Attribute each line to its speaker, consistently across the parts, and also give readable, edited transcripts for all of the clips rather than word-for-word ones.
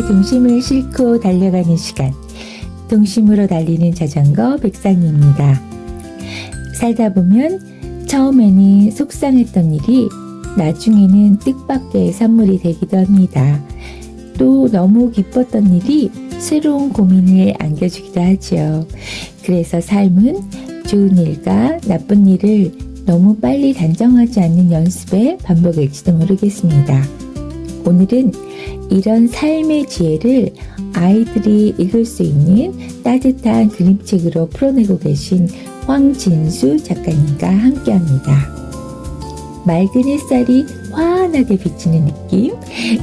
Speaker 1: 중심을 싣고 달려가는 시간. 동심으로 달리는 자전거 백상입니다. 살다 보면 처음에는 속상했던 일이 나중에는 뜻밖의 선물이 되기도 합니다. 또 너무 기뻤던 일이 새로운 고민을 안겨주기도 하죠. 그래서 삶은 좋은 일과 나쁜 일을 너무 빨리 단정하지 않는 연습의 반복일지도 모르겠습니다. 오늘은 이런 삶의 지혜를 아이들이 읽을 수 있는 따뜻한 그림책으로 풀어내고 계신 황진수 작가님과 함께합니다. 맑은 햇살이 환하게 비치는 느낌,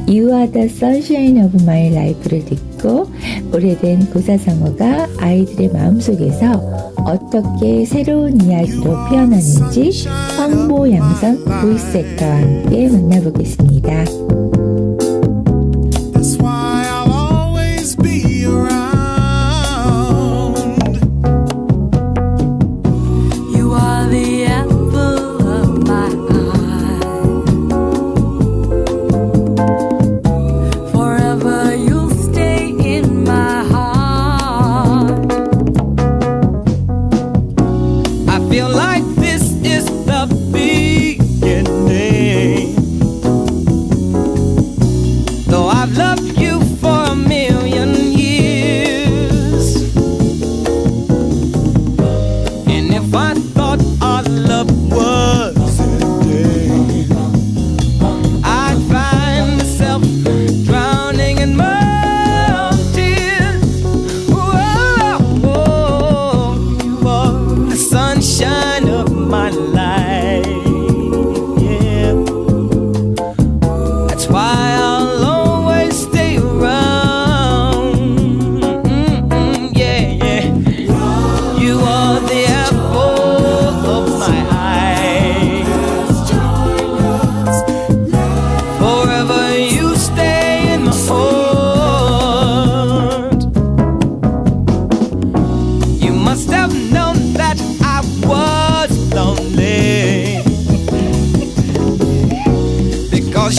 Speaker 1: You are the sunshine of my life를 듣고 오래된 고사성어가 아이들의 마음속에서 어떻게 새로운 이야기로 표현하는지 황보양선 보이스 액터와 함께 만나보겠습니다.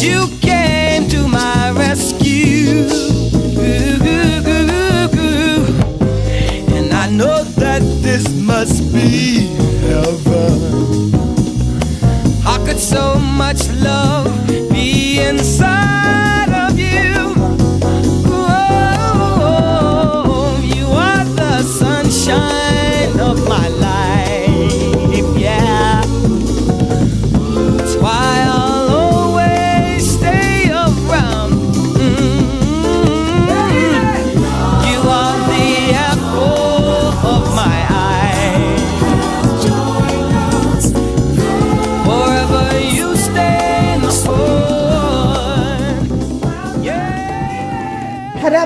Speaker 2: You came to my rescue, and I know that this must be heaven. How could so much love be inside of you? Oh, you are the sunshine of my life, yeah. That's why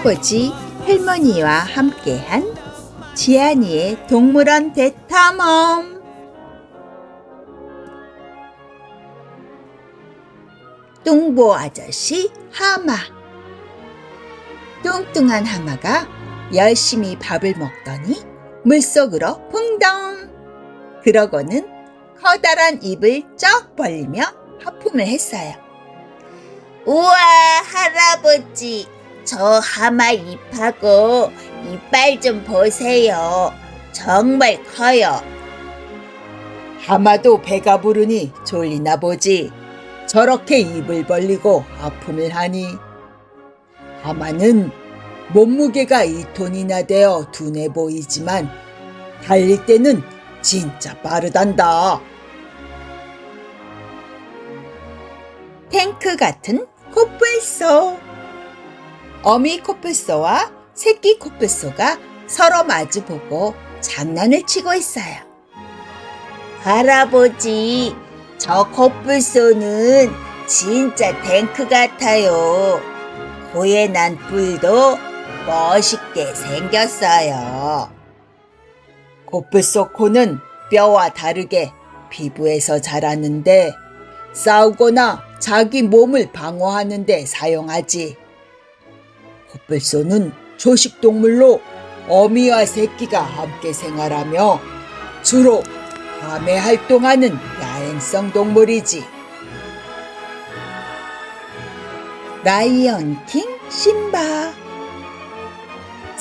Speaker 3: 할아버지, 할머니와 함께한 지안이의 동물원 대탐험. 뚱보 아저씨 하마. 뚱뚱한 하마가 열심히 밥을 먹더니 물속으로 풍덩. 그러고는 커다란 입을 쩍 벌리며 하품을 했어요. 우와, 할아버지, 저 하마 입하고 이빨 좀 보세요. 정말 커요. 하마도 배가 부르니 졸리나 보지. 저렇게 입을 벌리고 하품을 하니. 하마는 몸무게가 2톤이나 되어 둔해 보이지만 달릴 때는 진짜 빠르단다. 탱크 같은 코뿔소. 어미 코뿔소와 새끼 코뿔소가 서로 마주보고 장난을 치고 있어요. 할아버지, 저 코뿔소는 진짜 탱크 같아요. 코에 난 뿔도 멋있게 생겼어요. 코뿔소 코는 뼈와 다르게 피부에서 자라는데 싸우거나 자기 몸을 방어하는 데 사용하지. 코뿔소는 초식동물로 어미와 새끼가 함께 생활하며 주로 밤에 활동하는 야행성 동물이지. 라이언킹 심바.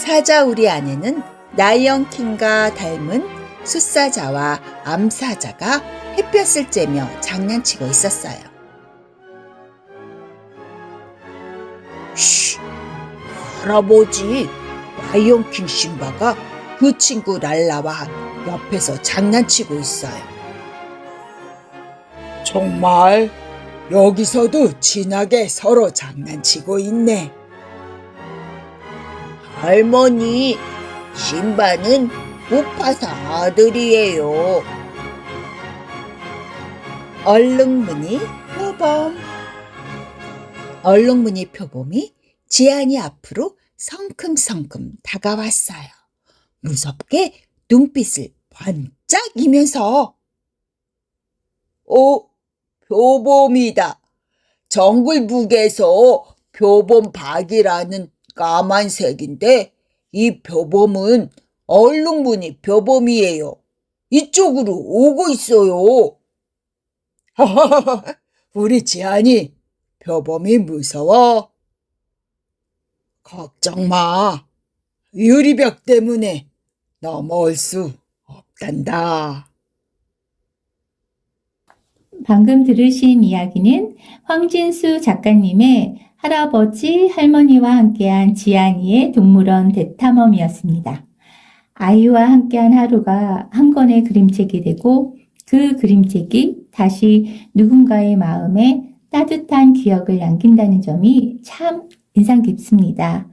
Speaker 3: 사자 우리 안에는 라이언킹과 닮은 숫사자와 암사자가 햇볕을 쬐며 장난치고 있었어요. 쉬, 할아버지, 라이언킹 심바가 그 친구 랄라와 옆에서 장난치고 있어요. 정말? 여기서도 진하게 서로 장난치고 있네. 할머니, 심바는 무파사 아들이에요. 얼룩무늬 표범. 얼룩무늬 표범이 지안이 앞으로 성큼성큼 다가왔어요. 무섭게 눈빛을 반짝이면서 표범이다. 정글북에서 표범박이라는 까만색인데 이 표범은 얼룩무늬 표범이에요. 이쪽으로 오고 있어요. 우리 지안이 표범이 무서워. 걱정 마. 유리벽 때문에 넘어올 수 없단다.
Speaker 1: 방금 들으신 이야기는 황진수 작가님의 할아버지, 할머니와 함께한 지안이의 동물원 대탐험이었습니다. 아이와 함께한 하루가 한 권의 그림책이 되고 그 그림책이 다시 누군가의 마음에 따뜻한 기억을 남긴다는 점이 참 인상 깊습니다.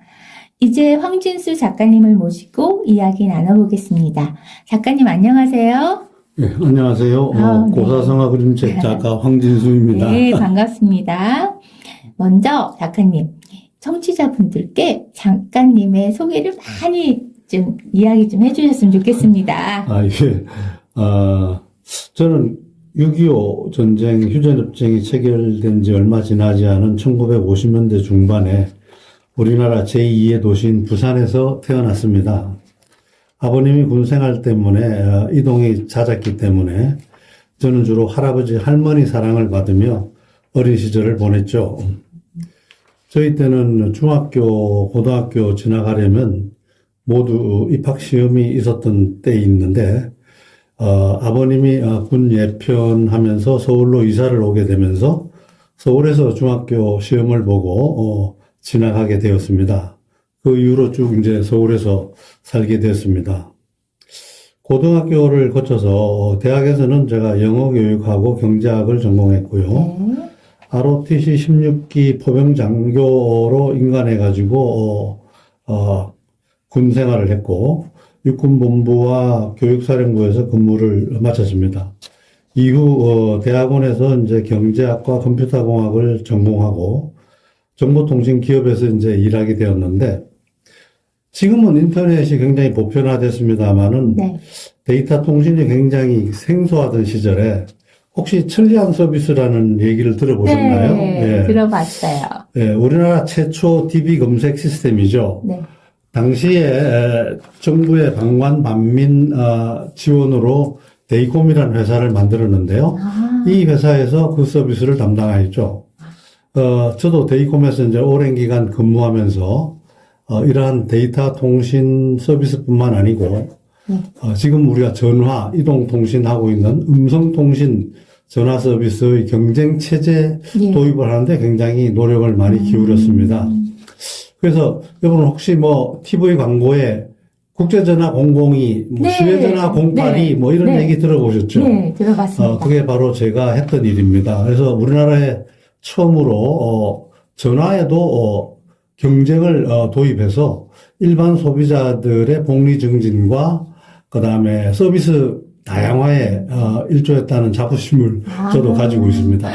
Speaker 1: 이제 황진수 작가님을 모시고 이야기 나눠보겠습니다. 작가님 안녕하세요.
Speaker 4: 네, 안녕하세요.
Speaker 1: 네.
Speaker 4: 고사성화 그림책 작가 황진수입니다.
Speaker 1: 네, 반갑습니다. 먼저 작가님, 청취자분들께 작가님의 소개를 많이 좀 이야기 좀 해주셨으면 좋겠습니다.
Speaker 4: 예. 저는 6.25 전쟁, 휴전협정이 체결된 지 얼마 지나지 않은 1950년대 중반에 우리나라 제2의 도시인 부산에서 태어났습니다. 아버님이 군 생활 때문에 이동이 잦았기 때문에 저는 주로 할아버지, 할머니 사랑을 받으며 어린 시절을 보냈죠. 저희 때는 중학교, 고등학교 지나가려면 모두 입학시험이 있었던 때에 있는데 아버님이 군 예편하면서 서울로 이사를 오게 되면서 서울에서 중학교 시험을 보고 지나가게 되었습니다. 그 이후로 쭉 이제 서울에서 살게 되었습니다. 고등학교를 거쳐서 대학에서는 제가 영어 교육하고 경제학을 전공했고요. ROTC 16기 포병장교로 인간해가지고 군 생활을 했고 육군본부와 교육사령부에서 근무를 마쳤습니다. 이후 대학원에서 이제 경제학과 컴퓨터공학을 전공하고 정보통신 기업에서 이제 일하게 되었는데 지금은 인터넷이 굉장히 보편화됐습니다만은
Speaker 1: 네.
Speaker 4: 데이터 통신이 굉장히 생소하던 시절에 혹시 천리안 서비스라는 얘기를 들어보셨나요?
Speaker 1: 네,
Speaker 4: 예.
Speaker 1: 들어봤어요.
Speaker 4: 예, 우리나라 최초 DB 검색 시스템이죠.
Speaker 1: 네.
Speaker 4: 당시에 정부의 방관 반민 지원으로 데이콤이라는 회사를 만들었는데요. 이 회사에서 그 서비스를 담당하였죠. 저도 데이콤에서 이제 오랜 기간 근무하면서 이러한 데이터 통신 서비스뿐만 아니고 지금 우리가 전화, 이동통신하고 있는 음성통신 전화 서비스의 경쟁 체제
Speaker 1: 예.
Speaker 4: 도입을 하는데 굉장히 노력을 많이 기울였습니다. 그래서 여러분 혹시 뭐 TV 광고에 국제전화 002, 뭐
Speaker 1: 네.
Speaker 4: 시외전화 082
Speaker 1: 네.
Speaker 4: 뭐 이런
Speaker 1: 네.
Speaker 4: 얘기 들어보셨죠?
Speaker 1: 네, 들어봤습니다.
Speaker 4: 그게 바로 제가 했던 일입니다. 그래서 우리나라에 처음으로 전화에도 경쟁을 도입해서 일반 소비자들의 복리 증진과 그다음에 서비스 다양화에 일조했다는 자부심을 저도 가지고 있습니다.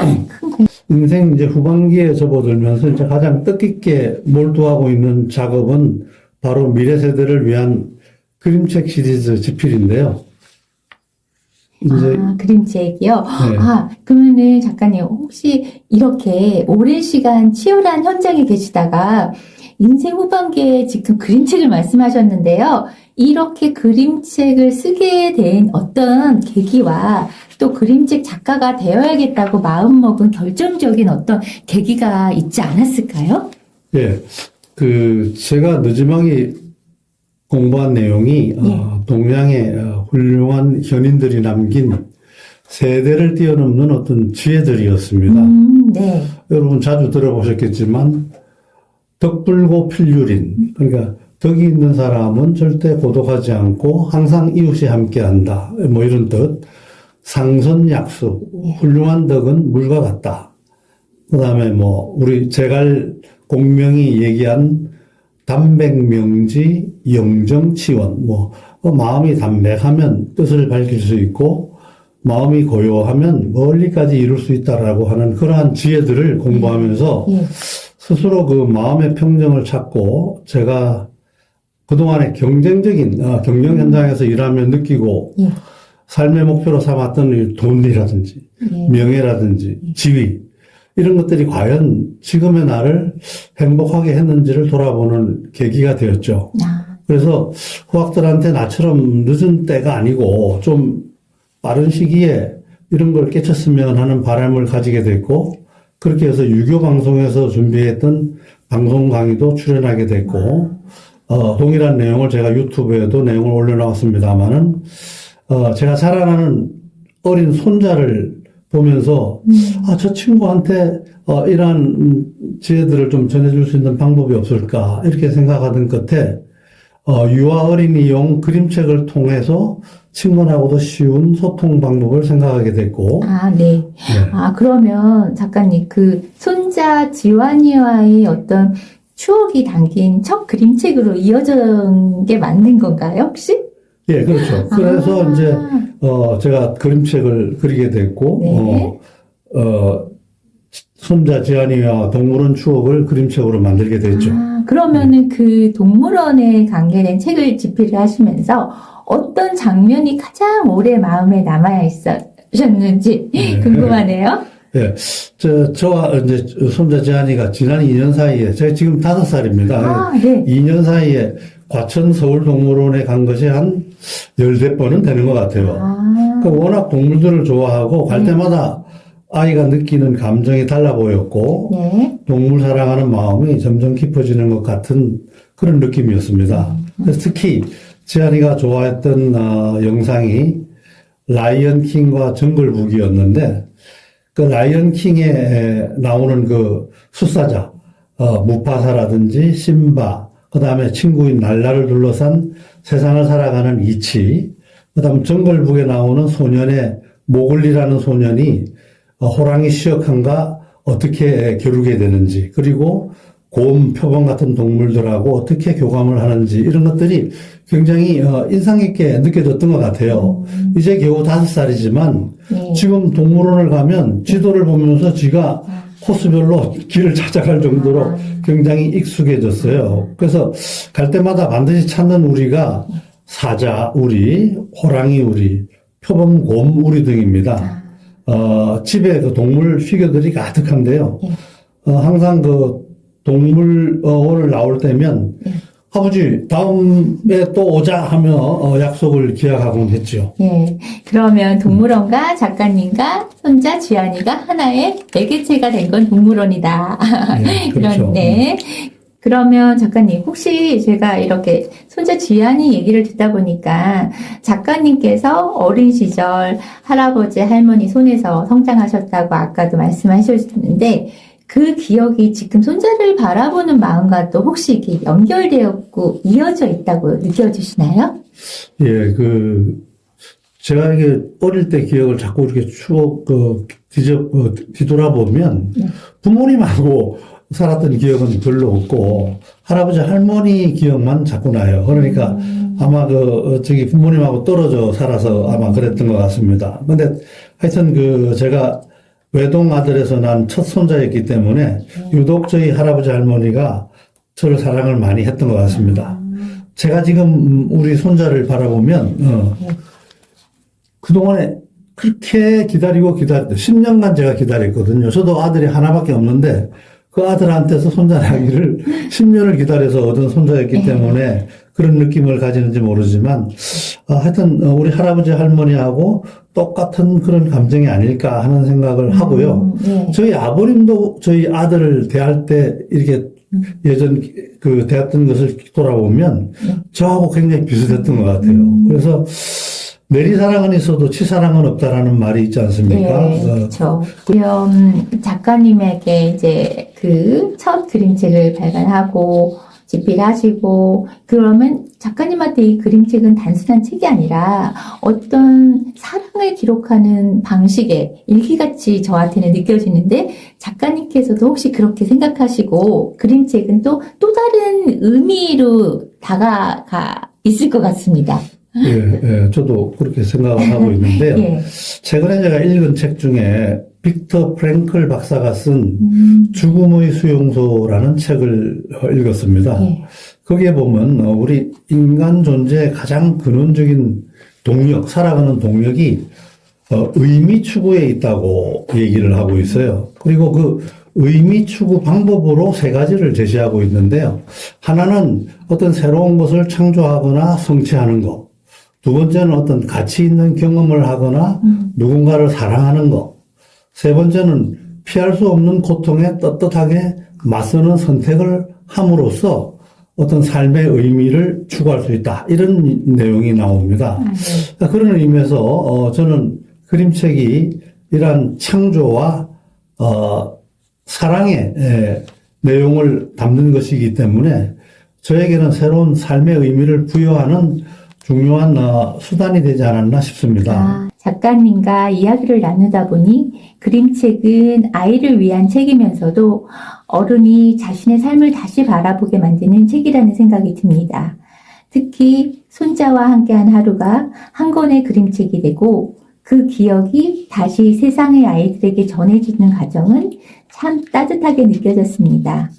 Speaker 4: 인생 이제 후반기에 접어들면서 이제 가장 뜻깊게 몰두하고 있는 작업은 바로 미래 세대를 위한 그림책 시리즈 집필인데요. 이제
Speaker 1: 그림책이요?
Speaker 4: 네.
Speaker 1: 그러면은 작가님, 혹시 이렇게 오랜 시간 치열한 현장에 계시다가 인생 후반기에 지금 그림책을 말씀하셨는데요. 이렇게 그림책을 쓰게 된 어떤 계기와 또 그림책 작가가 되어야겠다고 마음먹은 결정적인 어떤 계기가 있지 않았을까요?
Speaker 4: 예, 제가 느지막이 공부한 내용이 동양의 훌륭한 현인들이 남긴 세대를 뛰어넘는 어떤 지혜들이었습니다.
Speaker 1: 네.
Speaker 4: 여러분 자주 들어보셨겠지만 덕불고 필률인, 그러니까 덕이 있는 사람은 절대 고독하지 않고 항상 이웃이 함께한다, 뭐 이런 뜻. 상선약수, 훌륭한 덕은 물과 같다. 그 다음에 뭐 우리 제갈 공명이 얘기한 담백명지 영정치원, 뭐 마음이 담백하면 뜻을 밝힐 수 있고 마음이 고요하면 멀리까지 이룰 수 있다라고 하는 그러한 지혜들을 공부하면서 스스로 그 마음의 평정을 찾고, 제가 그동안에 경쟁적인 경영 현장에서 일하며 느끼고 삶의 목표로 삼았던 이 돈이라든지 명예라든지 지위, 이런 것들이 과연 지금의 나를 행복하게 했는지를 돌아보는 계기가 되었죠. 그래서 후학들한테 나처럼 늦은 때가 아니고 좀 빠른 시기에 이런 걸 깨쳤으면 하는 바람을 가지게 됐고, 그렇게 해서 유교 방송에서 준비했던 방송 강의도 출연하게 됐고, 동일한 내용을 제가 유튜브에도 내용을 올려놓았습니다만은, 제가 자라나는 어린 손자를 보면서, 저 친구한테, 이러한 지혜들을 좀 전해줄 수 있는 방법이 없을까, 이렇게 생각하던 끝에, 유아 어린이용 그림책을 통해서 친구하고도 쉬운 소통 방법을 생각하게 됐고.
Speaker 1: 네. 그러면 작가님, 그 손자 지환이와의 어떤 추억이 담긴 첫 그림책으로 이어진 게 맞는 건가요, 혹시?
Speaker 4: 예, 그렇죠. 그래서 이제, 제가 그림책을 그리게 됐고,
Speaker 1: 네.
Speaker 4: 손자 지안이와 동물원 추억을 그림책으로 만들게 됐죠.
Speaker 1: 그러면은 그 동물원에 관계된 책을 집필을 하시면서 어떤 장면이 가장 오래 마음에 남아 있으셨는지 궁금하네요.
Speaker 4: 예. 저와 이제 손자 지안이가 지난 2년 사이에, 제가 지금 5살입니다.
Speaker 1: 네.
Speaker 4: 2년 사이에 과천 서울동물원에 간 것이 한 10번은 되는 것 같아요. 그러니까 워낙 동물들을 좋아하고 갈 때마다 아이가 느끼는 감정이 달라 보였고, 동물 사랑하는 마음이 점점 깊어지는 것 같은 그런 느낌이었습니다. 그래서 특히 지안이가 좋아했던 영상이 라이언 킹과 정글북이었는데, 그 라이언 킹에 나오는 그 수사자, 무파사라든지 심바, 그 다음에 친구인 날라를 둘러싼 세상을 살아가는 이치, 그 다음 정글북에 나오는 소년의 모글리라는 소년이 호랑이 시역한과 어떻게 겨루게 되는지, 그리고 곰, 표범 같은 동물들하고 어떻게 교감을 하는지, 이런 것들이 굉장히 인상 깊게 느껴졌던 것 같아요. 이제 겨우 5살이지만 지금 동물원을 가면 지도를 보면서 지가 코스별로 길을 찾아갈 정도로 굉장히 익숙해졌어요. 그래서 갈 때마다 반드시 찾는 우리가 사자 우리, 호랑이 우리, 표범 곰 우리 등입니다. 집에 그 동물 피규어들이 가득한데요. 항상 그 동물원을 나올 때면 아버지 다음에 또 오자 하며 약속을 기약하곤 했죠.
Speaker 1: 예. 그러면 동물원과 작가님과 손자 지안이가 하나의 매개체가 된 건 동물원이다.
Speaker 4: 그렇죠.
Speaker 1: 네. 그러면 작가님, 혹시 제가 이렇게 손자 지안이 얘기를 듣다 보니까 작가님께서 어린 시절 할아버지, 할머니 손에서 성장하셨다고 아까도 말씀하셨는데, 그 기억이 지금 손자를 바라보는 마음과 또 혹시 이게 연결되었고 이어져 있다고 느껴지시나요?
Speaker 4: 예, 제가 이게 어릴 때 기억을 자꾸 이렇게 뒤돌아보면 부모님하고 살았던 기억은 별로 없고 할아버지, 할머니 기억만 자꾸 나요. 그러니까 아마 저기 부모님하고 떨어져 살아서 아마 그랬던 것 같습니다. 근데 하여튼 제가 외동 아들에서 난 첫 손자였기 때문에 유독 저희 할아버지 할머니가 저를 사랑을 많이 했던 것 같습니다. 제가 지금 우리 손자를 바라보면 그동안에 그렇게 기다리고 10년간 제가 기다렸거든요. 저도 아들이 하나밖에 없는데 그 아들한테서 손자 나기를 10년을 기다려서 얻은 손자였기 때문에 그런 느낌을 가지는지 모르지만 하여튼 우리 할아버지 할머니하고 똑같은 그런 감정이 아닐까 하는 생각을 하고요. 저희 아버님도 저희 아들을 대할 때 이렇게 예전 그 대했던 것을 돌아보면 저하고 굉장히 비슷했던 것 같아요. 그래서 내리사랑은 있어도 치사랑은 없다라는 말이 있지 않습니까?
Speaker 1: 예, 그렇죠. 그럼 작가님에게 이제 그 첫 그림책을 발간하고 집필하시고 그러면 작가님한테 이 그림책은 단순한 책이 아니라 어떤 사랑을 기록하는 방식의 일기같이 저한테는 느껴지는데 작가님께서도 혹시 그렇게 생각하시고 그림책은 또 다른 의미로 다가가 있을 것 같습니다.
Speaker 4: 예, 저도 그렇게 생각을 하고 있는데요.
Speaker 1: 예.
Speaker 4: 최근에 제가 읽은 책 중에 빅터 프랭클 박사가 쓴 죽음의 수용소라는 책을 읽었습니다.
Speaker 1: 예.
Speaker 4: 거기에 보면 우리 인간 존재의 가장 근원적인 동력, 살아가는 동력이 의미 추구에 있다고 얘기를 하고 있어요. 그리고 그 의미 추구 방법으로 세 가지를 제시하고 있는데요. 하나는 어떤 새로운 것을 창조하거나 성취하는 것. 두 번째는 어떤 가치 있는 경험을 하거나 누군가를 사랑하는 것. 세 번째는 피할 수 없는 고통에 떳떳하게 맞서는 선택을 함으로써 어떤 삶의 의미를 추구할 수 있다. 이런 내용이 나옵니다.
Speaker 1: 네.
Speaker 4: 그런 의미에서 저는 그림책이 이러한 창조와 사랑의 내용을 담는 것이기 때문에 저에게는 새로운 삶의 의미를 부여하는 중요한 수단이 되지 않았나 싶습니다.
Speaker 1: 작가님과 이야기를 나누다 보니 그림책은 아이를 위한 책이면서도 어른이 자신의 삶을 다시 바라보게 만드는 책이라는 생각이 듭니다. 특히 손자와 함께한 하루가 한 권의 그림책이 되고 그 기억이 다시 세상의 아이들에게 전해지는 과정은 참 따뜻하게 느껴졌습니다.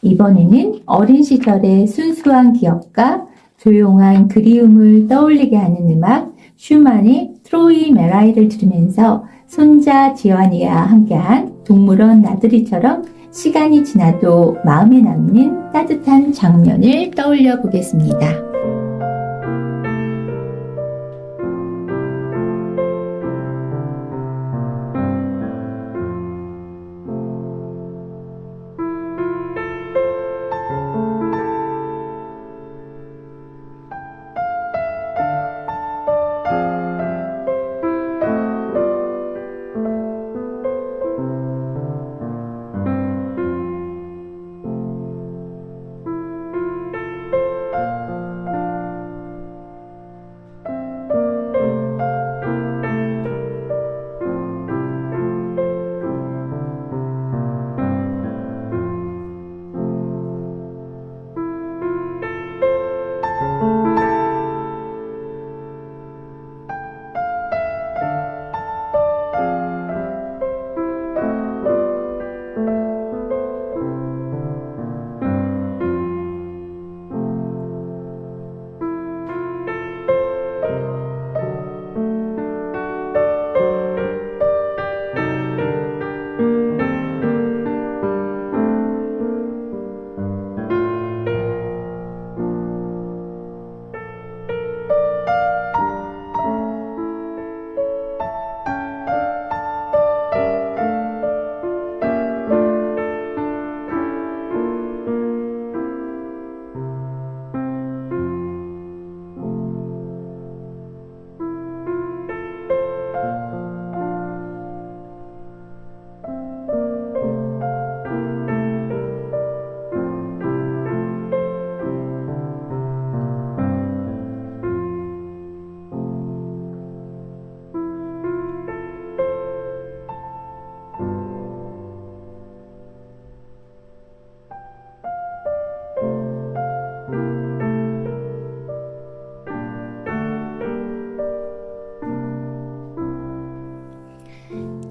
Speaker 1: 이번에는 어린 시절의 순수한 기억과 조용한 그리움을 떠올리게 하는 음악 슈만의 트로이 메라이를 들으면서 손자 지연이와 함께한 동물원 나들이처럼 시간이 지나도 마음에 남는 따뜻한 장면을 떠올려 보겠습니다.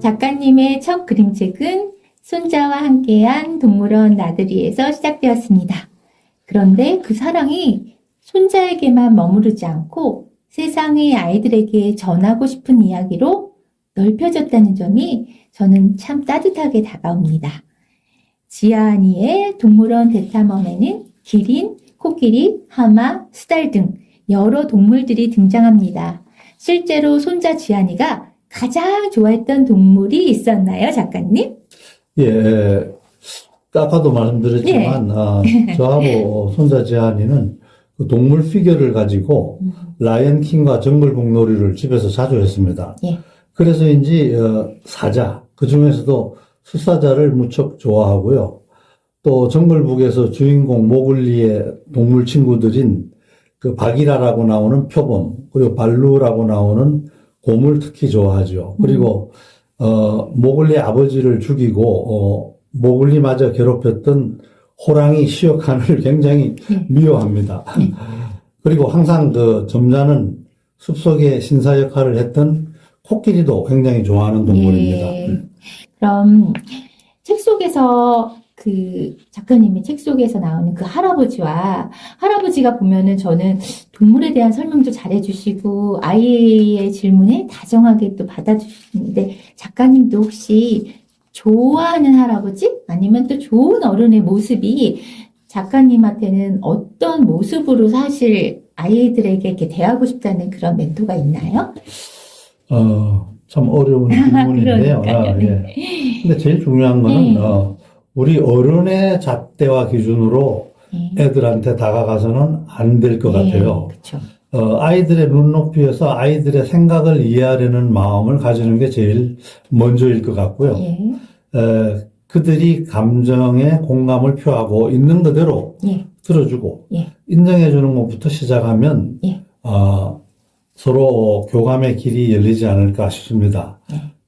Speaker 1: 작가님의 첫 그림책은 손자와 함께한 동물원 나들이에서 시작되었습니다. 그런데 그 사랑이 손자에게만 머무르지 않고 세상의 아이들에게 전하고 싶은 이야기로 넓혀졌다는 점이 저는 참 따뜻하게 다가옵니다. 지아니의 동물원 대탐험에는 기린, 코끼리, 하마, 수달 등 여러 동물들이 등장합니다. 실제로 손자 지아니가 가장 좋아했던 동물이 있었나요, 작가님?
Speaker 4: 예, 아까도 말씀드렸지만, 저하고 손자 지한이는 그 동물 피규어를 가지고 라이언 킹과 정글북 놀이를 집에서 자주 했습니다.
Speaker 1: 예.
Speaker 4: 그래서인지, 사자, 그 중에서도 숫사자를 무척 좋아하고요. 또 정글북에서 주인공 모글리의 동물 친구들인 그 바기라라고 나오는 표범, 그리고 발루라고 나오는 곰을 특히 좋아하죠. 그리고, 모글리 아버지를 죽이고, 모글리마저 괴롭혔던 호랑이 시어칸을 굉장히 미워합니다. 그리고 항상 그 점잖은 숲속의 신사 역할을 했던 코끼리도 굉장히 좋아하는 동물입니다.
Speaker 1: 예. 그럼 책 속에서 그 작가님이 책 속에서 나오는 그 할아버지가 보면은 저는 동물에 대한 설명도 잘해주시고 아이의 질문에 다정하게 또 받아주시는데 작가님도 혹시 좋아하는 할아버지 아니면 또 좋은 어른의 모습이 작가님한테는 어떤 모습으로 사실 아이들에게 이렇게 대하고 싶다는 그런 멘토가 있나요?
Speaker 4: 참 어려운 질문인데요.
Speaker 1: 그러니까요.
Speaker 4: 예. 근데 제일 중요한 거는, 우리 어른의 잣대와 기준으로 애들한테 다가가서는 안 될 것 같아요.
Speaker 1: 그렇죠.
Speaker 4: 아이들의 눈높이에서 아이들의 생각을 이해하려는 마음을 가지는 게 제일 먼저일 것 같고요. 그들이 감정에 공감을 표하고 있는 그대로 들어주고 인정해 주는 것부터 시작하면 서로 교감의 길이 열리지 않을까 싶습니다.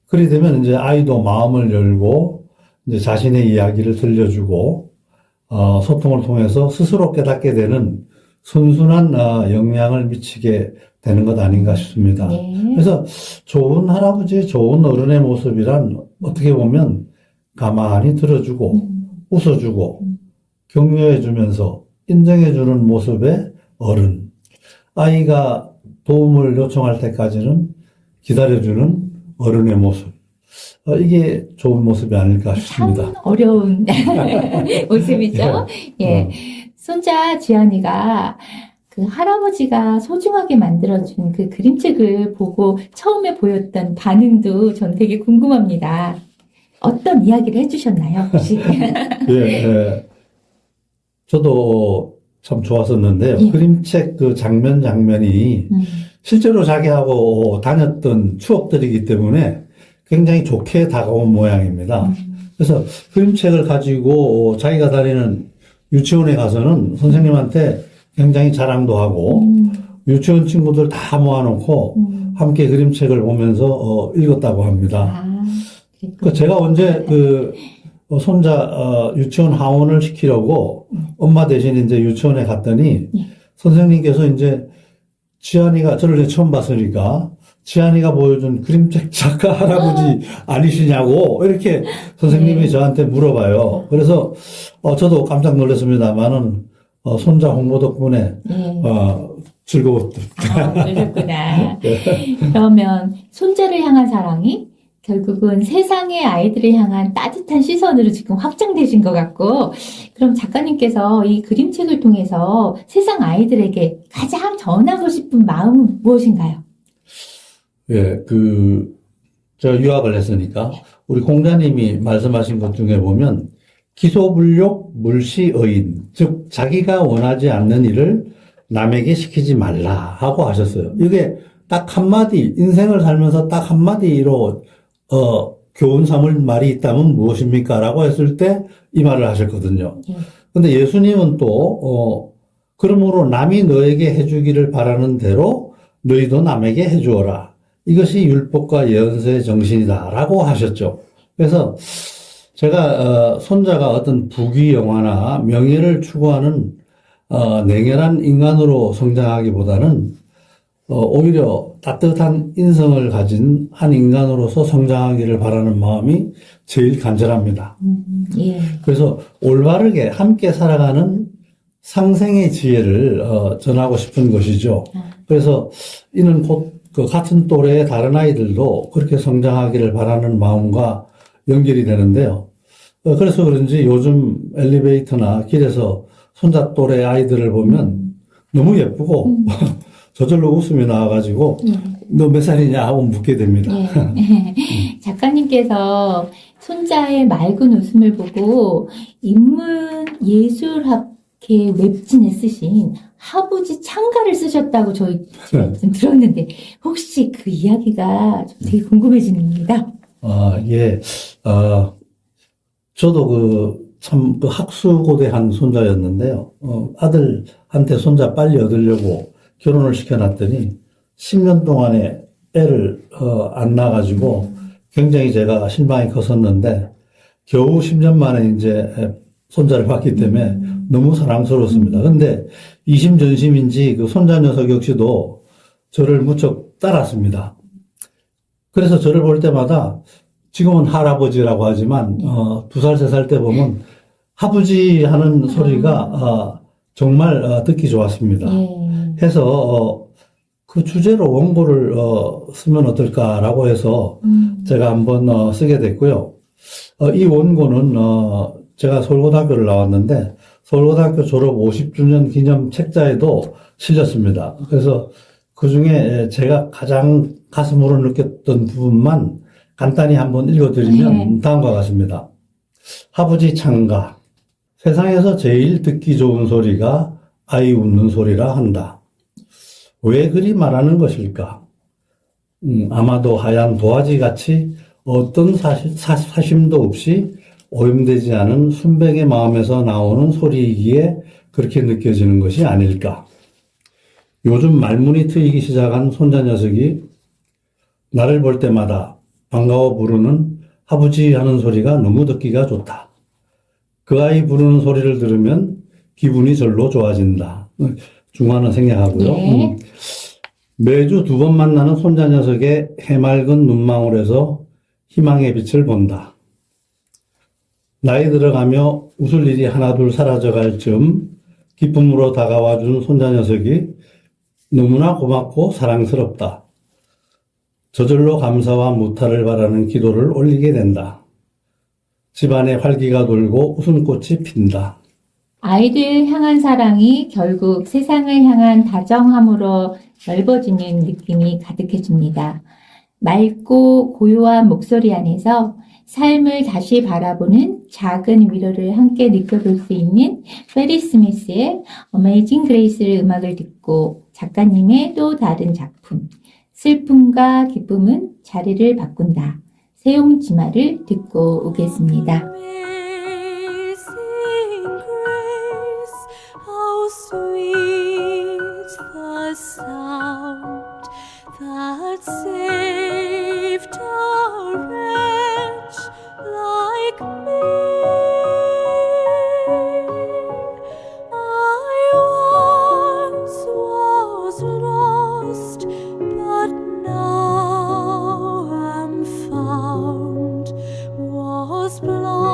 Speaker 4: 그리 되면 이제 아이도 마음을 열고 이제 자신의 이야기를 들려주고 소통을 통해서 스스로 깨닫게 되는 순순한 영향을 미치게 되는 것 아닌가 싶습니다. 그래서 좋은 할아버지, 좋은 어른의 모습이란 어떻게 보면 가만히 들어주고 웃어주고 격려해주면서 인정해주는 모습의 어른. 아이가 도움을 요청할 때까지는 기다려주는 어른의 모습. 이게 좋은 모습이 아닐까 싶습니다.
Speaker 1: 참 어려운 모습이죠. 예. 손자 지안이가 그 할아버지가 소중하게 만들어준 그 그림책을 보고 처음에 보였던 반응도 전 되게 궁금합니다. 어떤 이야기를 해주셨나요, 혹시?
Speaker 4: 저도 참 좋았었는데요. 그림책 그 장면이 실제로 자기하고 다녔던 추억들이기 때문에 굉장히 좋게 다가온 모양입니다. 그래서 그림책을 가지고 자기가 다니는 유치원에 가서는 선생님한테 굉장히 자랑도 하고 유치원 친구들 다 모아놓고 함께 그림책을 보면서 읽었다고 합니다. 제가 언제 손자 유치원 하원을 시키려고 엄마 대신 이제 유치원에 갔더니 선생님께서 이제 지안이가 저를 이제 처음 봤으니까 지안이가 보여준 그림책 작가 할아버지 아니시냐고 이렇게 선생님이 저한테 물어봐요. 그래서 저도 깜짝 놀랐습니다만은 손자 홍보 덕분에 즐거웠습니다.
Speaker 1: 그러셨구나. 그러면 손자를 향한 사랑이 결국은 세상의 아이들을 향한 따뜻한 시선으로 지금 확장되신 것 같고, 그럼 작가님께서 이 그림책을 통해서 세상 아이들에게 가장 전하고 싶은 마음은 무엇인가요?
Speaker 4: 제가 유학을 했으니까, 우리 공자님이 말씀하신 것 중에 보면, 기소불욕 물시의인, 즉, 자기가 원하지 않는 일을 남에게 시키지 말라 하고 하셨어요. 이게 딱 한마디, 인생을 살면서 딱 한마디로 교훈 삼을 말이 있다면 무엇입니까? 라고 했을 때 이 말을 하셨거든요. 근데 예수님은 또, 그러므로 남이 너에게 해주기를 바라는 대로 너희도 남에게 해주어라. 이것이 율법과 예언서의 정신이다. 라고 하셨죠. 그래서 제가, 손자가 어떤 부귀영화나 명예를 추구하는, 냉혈한 인간으로 성장하기보다는, 오히려 따뜻한 인성을 가진 한 인간으로서 성장하기를 바라는 마음이 제일 간절합니다. 그래서 올바르게 함께 살아가는 상생의 지혜를 전하고 싶은 것이죠. 그래서 이는 곧 그 같은 또래의 다른 아이들도 그렇게 성장하기를 바라는 마음과 연결이 되는데요. 그래서 그런지 요즘 엘리베이터나 길에서 손자 또래 아이들을 보면 너무 예쁘고 저절로 웃음이 나와가지고 너 몇 살이냐 하고 묻게 됩니다.
Speaker 1: 작가님께서 손자의 맑은 웃음을 보고 인문예술학회 웹진에 쓰신 하부지 창가를 쓰셨다고 제가 좀 들었는데 혹시 그 이야기가 좀 되게 궁금해집니다.
Speaker 4: 예. 저도 참 학수고대한 손자였는데요. 아들한테 손자 빨리 얻으려고 결혼을 시켜놨더니 10년 동안에 애를 안 낳아가지고 굉장히 제가 실망이 컸었는데 겨우 10년 만에 이제 손자를 봤기 때문에 너무 사랑스러웠습니다. 근데 이심전심인지 그 손자 녀석 역시도 저를 무척 따랐습니다. 그래서 저를 볼 때마다 지금은 할아버지라고 하지만 2살, 3살 때 보면 하부지 하는 소리가 정말 듣기 좋았습니다. 해서 그 주제로 원고를 쓰면 어떨까라고 해서 제가 한번 쓰게 됐고요. 이 원고는 제가 서울고등학교를 나왔는데 서울고등학교 졸업 50주년 기념 책자에도 실렸습니다. 그래서 그 중에 제가 가장 가슴으로 느꼈던 부분만 간단히 한번 읽어드리면 다음과 같습니다. 하부지 창가. 세상에서 제일 듣기 좋은 소리가 아이 웃는 소리라 한다. 왜 그리 말하는 것일까? 아마도 하얀 도화지같이 어떤 사심도 없이 오염되지 않은 순백의 마음에서 나오는 소리이기에 그렇게 느껴지는 것이 아닐까? 요즘 말문이 트이기 시작한 손자 녀석이 나를 볼 때마다 반가워 부르는 아버지 하는 소리가 너무 듣기가 좋다. 그 아이 부르는 소리를 들으면 기분이 절로 좋아진다. 중화는 생략하고요.
Speaker 1: 네.
Speaker 4: 매주 2번 만나는 손자 녀석의 해맑은 눈망울에서 희망의 빛을 본다. 나이 들어가며 웃을 일이 하나둘 사라져갈 즈음 기쁨으로 다가와 준 손자 녀석이 너무나 고맙고 사랑스럽다. 저절로 감사와 무탈을 바라는 기도를 올리게 된다. 집안에 활기가 돌고 웃음꽃이 핀다.
Speaker 1: 아이들 향한 사랑이 결국 세상을 향한 다정함으로 넓어지는 느낌이 가득해집니다. 맑고 고요한 목소리 안에서 삶을 다시 바라보는 작은 위로를 함께 느껴볼 수 있는 페리 스미스의 어메이징 그레이스를 음악을 듣고 작가님의 또 다른 작품 슬픔과 기쁨은 자리를 바꾼다. 세용지마를 듣고 오겠습니다.
Speaker 5: Amazing grace, how sweet the sound that saved a wretch like me. I once was lost, but now am found, was blind.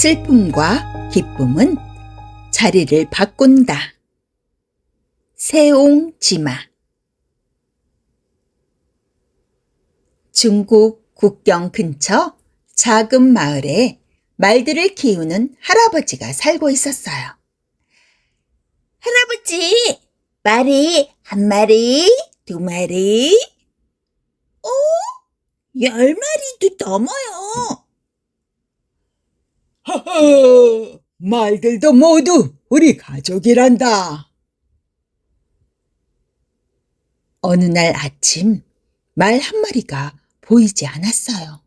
Speaker 3: 슬픔과 기쁨은 자리를 바꾼다. 세옹지마. 중국 국경 근처 작은 마을에 말들을 키우는 할아버지가 살고 있었어요. 할아버지, 말이 한 마리, 두 마리, 10마리도 넘어요. 하하, 말들도 모두 우리 가족이란다. 어느 날 아침, 말 한 마리가 보이지 않았어요.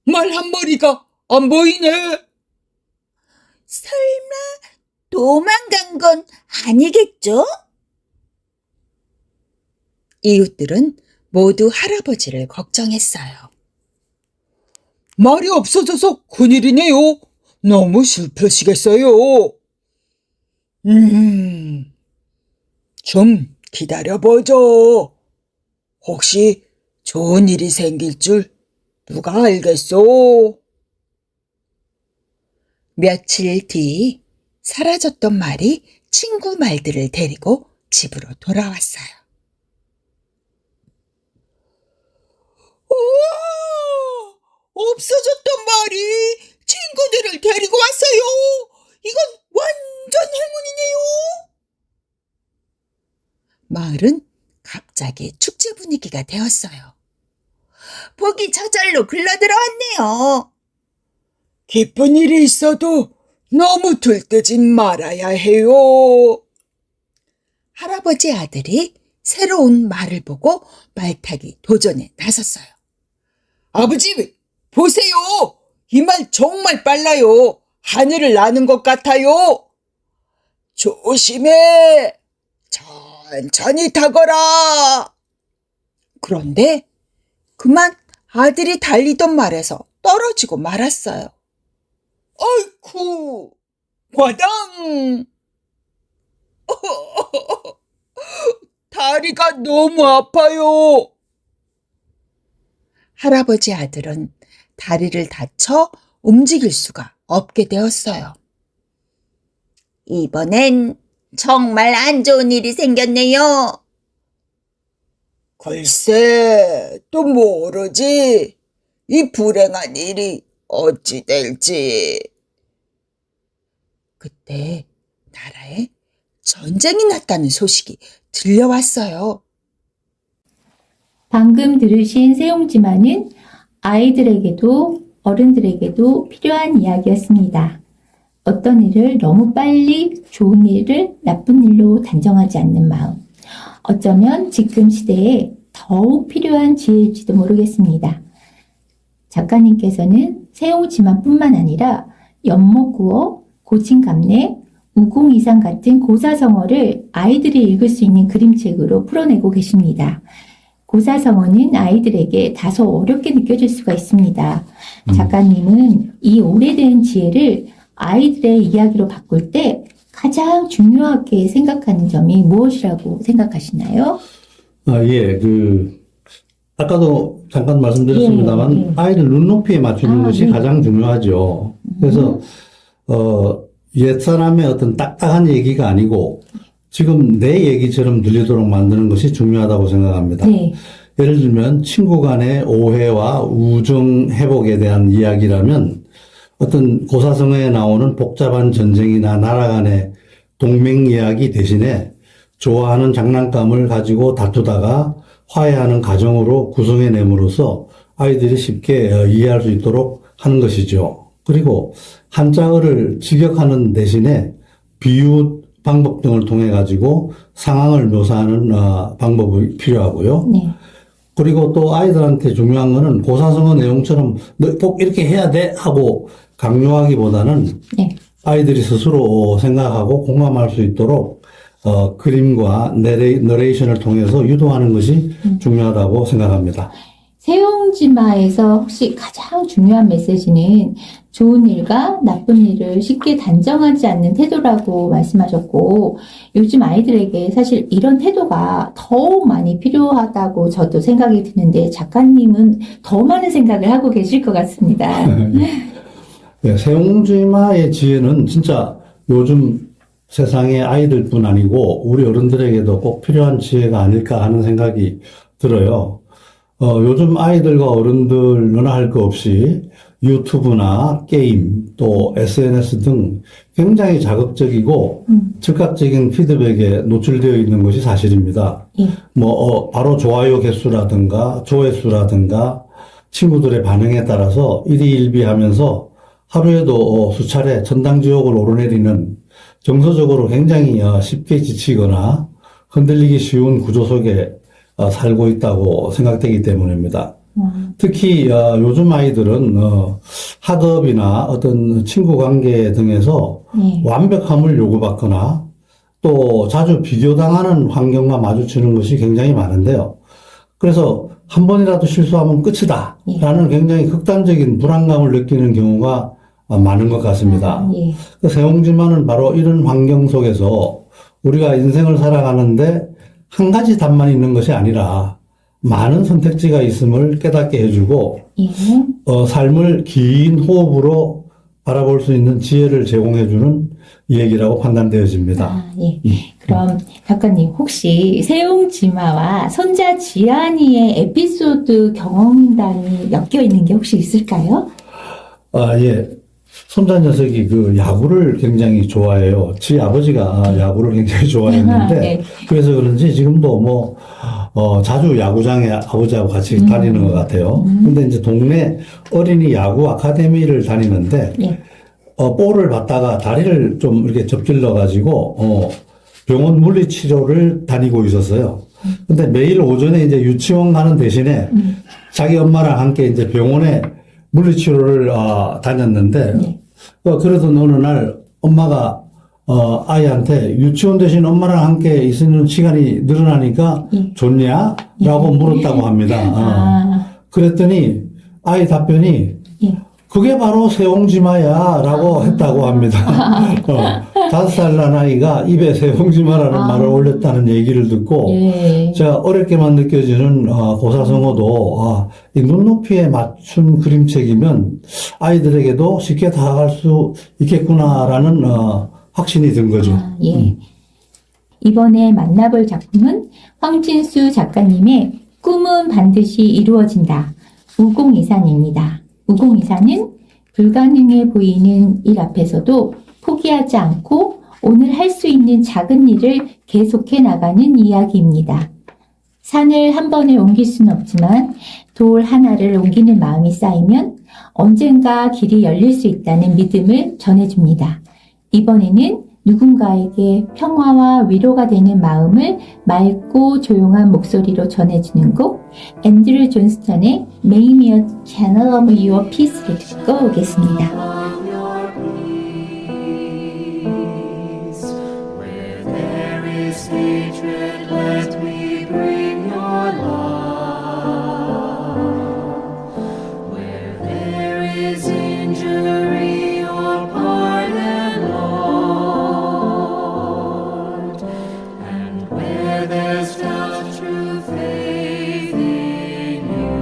Speaker 3: 말 한 마리가 안 보이네. 설마 도망간 건 아니겠죠? 이웃들은 모두 할아버지를 걱정했어요. 말이 없어져서 큰일이네요. 너무 슬프시겠어요. 좀 기다려보죠. 혹시 좋은 일이 생길 줄 누가 알겠소? 며칠 뒤 사라졌던 말이 친구 말들을 데리고 집으로 돌아왔어요. 우와! 없어졌던 말이 친구들을 데리고 왔어요. 이건 완전 행운이네요. 마을은 갑자기 축제 분위기가 되었어요. 복이 저절로 굴러들어왔네요. 기쁜 일이 있어도 너무 들뜨지 말아야 해요. 할아버지 아들이 새로운 말을 보고 말타기 도전에 나섰어요. 아버지, 보세요. 이 말 정말 빨라요. 하늘을 나는 것 같아요. 조심해. 천천히 타거라. 그런데 그만 아들이 달리던 말에서 떨어지고 말았어요. 아이쿠, 과당. 다리가 너무 아파요. 할아버지 아들은 다리를 다쳐 움직일 수가 없게 되었어요. 이번엔 정말 안 좋은 일이 생겼네요. 글쎄, 또 모르지. 이 불행한 일이 어찌 될지. 그때 나라에 전쟁이 났다는 소식이 들려왔어요.
Speaker 1: 방금 들으신 세옹지마는 아이들에게도 어른들에게도 필요한 이야기였습니다. 어떤 일을 너무 빨리 좋은 일을 나쁜 일로 단정하지 않는 마음. 어쩌면 지금 시대에 더욱 필요한 지혜일지도 모르겠습니다. 작가님께서는 세옹지마뿐만 아니라 연못구어, 고친감래, 우공이상 같은 고사성어를 아이들이 읽을 수 있는 그림책으로 풀어내고 계십니다. 고사성어는 아이들에게 다소 어렵게 느껴질 수가 있습니다. 작가님은 이 오래된 지혜를 아이들의 이야기로 바꿀 때 가장 중요하게 생각하는 점이 무엇이라고 생각하시나요?
Speaker 4: 예, 아까도 잠깐 말씀드렸습니다만,
Speaker 1: 예.
Speaker 4: 아이들 눈높이에 맞추는 것이
Speaker 1: 네.
Speaker 4: 가장 중요하죠. 그래서, 옛사람의 어떤 딱딱한 얘기가 아니고, 지금 내 얘기처럼 들리도록 만드는 것이 중요하다고 생각합니다.
Speaker 1: 네.
Speaker 4: 예를 들면, 친구 간의 오해와 우정 회복에 대한 이야기라면, 어떤 고사성어에 나오는 복잡한 전쟁이나 나라 간의 동맹 이야기 대신에 좋아하는 장난감을 가지고 다투다가 화해하는 과정으로 구성해냄으로써 아이들이 쉽게 이해할 수 있도록 하는 것이죠. 그리고 한자어를 직역하는 대신에 비유 방법 등을 통해 가지고 상황을 묘사하는 방법이 필요하고요.
Speaker 1: 네.
Speaker 4: 그리고 또 아이들한테 중요한 거는 고사성어 내용처럼 너 꼭 이렇게 해야 돼 하고 강요하기보다는
Speaker 1: 네.
Speaker 4: 아이들이 스스로 생각하고 공감할 수 있도록 그림과 너레이션을 통해서 유도하는 것이 중요하다고 생각합니다.
Speaker 1: 세옹지마에서 혹시 가장 중요한 메시지는 좋은 일과 나쁜 일을 쉽게 단정하지 않는 태도라고 말씀하셨고, 요즘 아이들에게 사실 이런 태도가 더욱 많이 필요하다고 저도 생각이 드는데, 작가님은 더 많은 생각을 하고 계실 것 같습니다.
Speaker 4: 네, 세옹지마의 지혜는 진짜 요즘 세상의 아이들뿐 아니고 우리 어른들에게도 꼭 필요한 지혜가 아닐까 하는 생각이 들어요. 요즘 아이들과 어른들 너나 할 거 없이 유튜브나 게임 또 SNS 등 굉장히 자극적이고 즉각적인 피드백에 노출되어 있는 것이 사실입니다.
Speaker 1: 예.
Speaker 4: 바로 좋아요 개수라든가 조회수라든가 친구들의 반응에 따라서 일희일비하면서 하루에도 수차례 천당지옥을 오르내리는 정서적으로 굉장히 쉽게 지치거나 흔들리기 쉬운 구조 속에 살고 있다고 생각되기 때문입니다. 특히 요즘 아이들은 학업이나 어떤 친구 관계 등에서
Speaker 1: 네.
Speaker 4: 완벽함을 요구받거나 또 자주 비교당하는 환경과 마주치는 것이 굉장히 많은데요. 그래서 한 번이라도 실수하면 끝이다 라는 굉장히 극단적인 불안감을 느끼는 경우가 많은 것 같습니다.
Speaker 1: 예.
Speaker 4: 그 세옹지마는 바로 이런 환경 속에서 우리가 인생을 살아가는데 한 가지 답만 있는 것이 아니라 많은 선택지가 있음을 깨닫게 해주고
Speaker 1: 예.
Speaker 4: 삶을 긴 호흡으로 바라볼 수 있는 지혜를 제공해주는 얘기라고 판단되어집니다.
Speaker 1: 예. 그럼 작가님, 혹시 세옹지마와 손자 지안이의 에피소드 경험담이 엮여 있는 게 혹시 있을까요?
Speaker 4: 예. 손자 녀석이 그 야구를 굉장히 좋아해요. 지 아버지가 야구를 굉장히 좋아했는데,
Speaker 1: 네.
Speaker 4: 그래서 그런지 지금도 자주 야구장에 아버지하고 같이 다니는 것 같아요. 근데 이제 동네 어린이 야구 아카데미를 다니는데,
Speaker 1: 예.
Speaker 4: 볼을 받다가 다리를 좀 이렇게 접질러가지고, 병원 물리치료를 다니고 있었어요. 근데 매일 오전에 이제 유치원 가는 대신에 자기 엄마랑 함께 이제 병원에 물리치료를 다녔는데,
Speaker 1: 네.
Speaker 4: 그러던 어느 날 엄마가 아이한테 유치원 대신 엄마랑 함께 있는 시간이 늘어나니까 좋냐? 라고 물었다고 합니다. 그랬더니 아이 답변이
Speaker 1: 예.
Speaker 4: 그게 바로 세옹지마야 라고 했다고 합니다. 5살 난 아이가 입에 세옹지마라는 말을 올렸다는 얘기를 듣고
Speaker 1: 예.
Speaker 4: 제가 어렵게만 느껴지는 고사성어도 이 눈높이에 맞춘 그림책이면 아이들에게도 쉽게 다가갈 수 있겠구나라는 확신이 든 거죠.
Speaker 1: 예. 이번에 만나볼 작품은 황진수 작가님의 꿈은 반드시 이루어진다. 우공이산입니다. 우공이산은 불가능해 보이는 일 앞에서도 포기하지 않고 오늘 할 수 있는 작은 일을 계속해 나가는 이야기입니다. 산을 한 번에 옮길 수는 없지만 돌 하나를 옮기는 마음이 쌓이면 언젠가 길이 열릴 수 있다는 믿음을 전해줍니다. 이번에는 누군가에게 평화와 위로가 되는 마음을 맑고 조용한 목소리로 전해주는 곡 앤드류 존스턴의 Make Me a Channel of Your Peace를 듣고 오겠습니다.
Speaker 5: Where there is hatred, let me bring your love. Where there is injury or pardon, Lord, and where there's doubt, true faith in you.